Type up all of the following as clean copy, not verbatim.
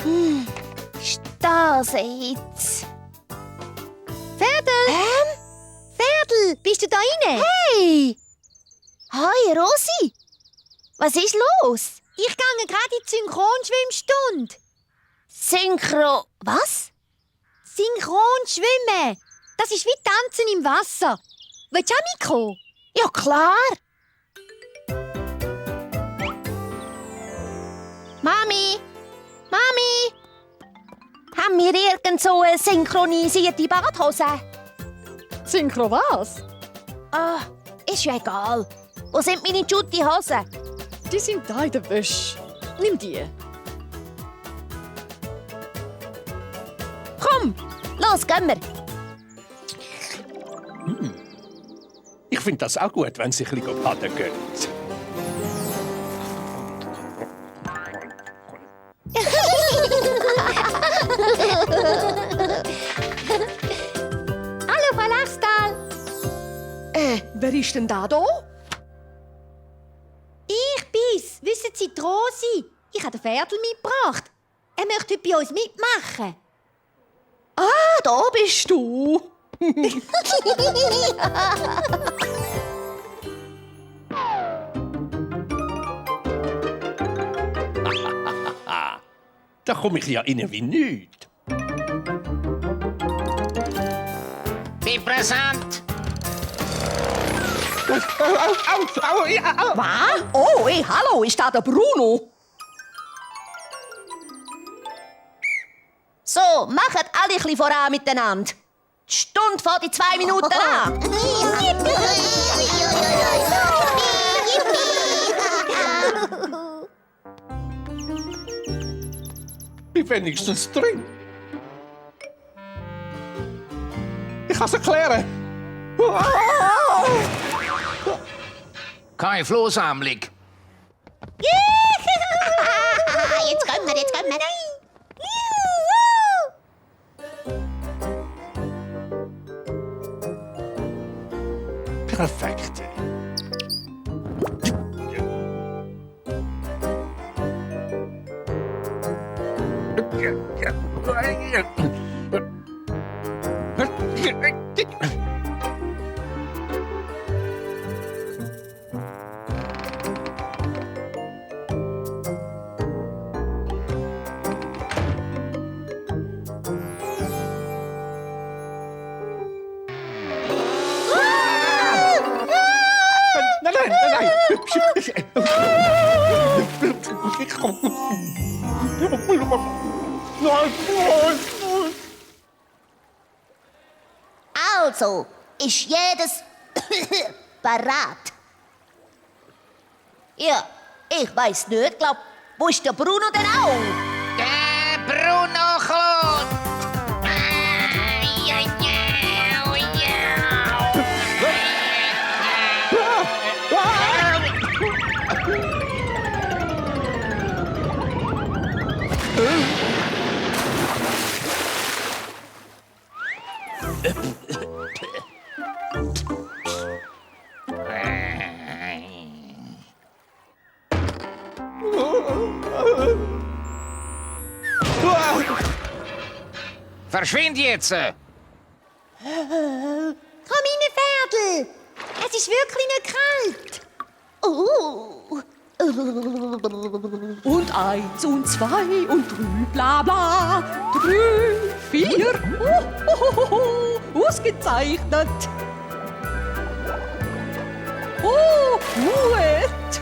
Ist das jetzt? Ferdel! Ferdel, bist du da rein? Hey! Hi, Rosi! Was ist los? Ich gehe gerade in die Synchronschwimmstunde. Was? Synchronschwimmen. Das ist wie Tanzen im Wasser. Willst du auch mitkommen? Ja, klar! Mami! Mami! Haben wir irgend so eine synchronisierte Badhose? Synchro was? Ah, ist ja egal. Wo sind meine Jutti-Hosen? Die sind da in der Wäsche. Nimm die. Komm, los, gehen wir. Ich finde das auch gut, wenn sie ein bisschen baden gehen. Hallo, Frau Lachstal. Wer ist denn da? Ich bin's. Wissen Sie, die Rosi. Ich habe den Ferdel mitgebracht. Er möchte heute bei uns mitmachen. Ah, da bist du. Da komme ich ja rein wie nichts. Wie präsent! Was? Oh, hey, hallo, ist da der Bruno? So, macht alle ein bisschen voran miteinander. Die Stunde vor die 2 Minuten an. Bin wenigstens drin. Ich kann es erklären. Keine Flohsammlung. Jetzt kommen wir. Perfekt. Also, ist jedes parat? Ja, ich weiss nicht. Glaub, wo ist der Bruno denn auch? Der Bruno kommt! Verschwind jetzt! Komm rein, Ferdel. Es ist wirklich nicht kalt. Und 1 und 2 und 3, bla bla. 3, 4, ausgezeichnet. Oh, gut.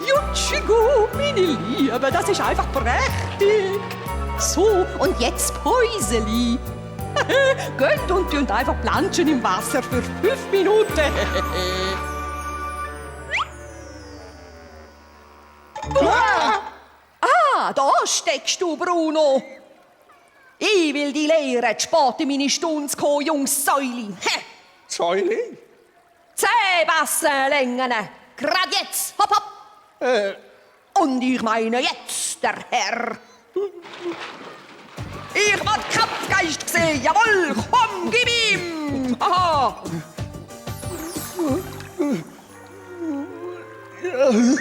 Jutschigo, meine Liebe, das ist einfach prächtig. So, und jetzt Päuseli. Geht und einfach planschen im Wasser für 5 Minuten. Da steckst du, Bruno. Ich will die Lehre, die Sport in meine Stunde kommen, Jungs, Säuli. Säule? 10 Bassenlängen. Grad jetzt. Hopp, hopp. Und ich meine jetzt, der Herr. Ich will Kampfgeist sehen, jawohl, komm, gib ihm! Aha. Ja!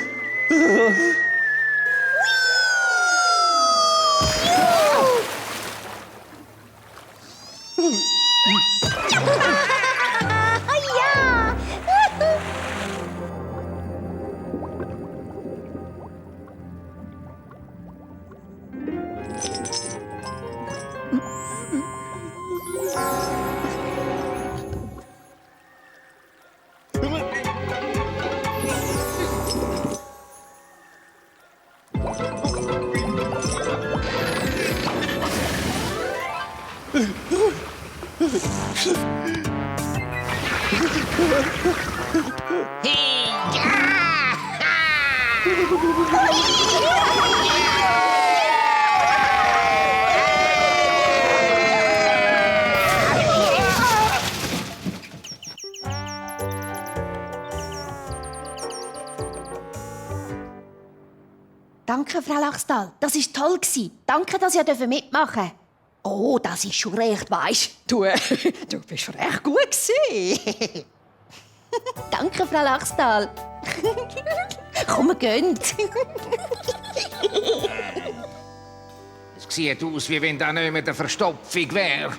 Danke, Frau Lachstal. Das war toll. Danke, dass ihr mitmachen durfte. Oh, das ist schon recht, weisst Du bist recht gut gewesen. Danke, Frau Lachstal. Komm, wir gehen. Es sieht aus, wie wenn da nicht mehr eine Verstopfung wäre.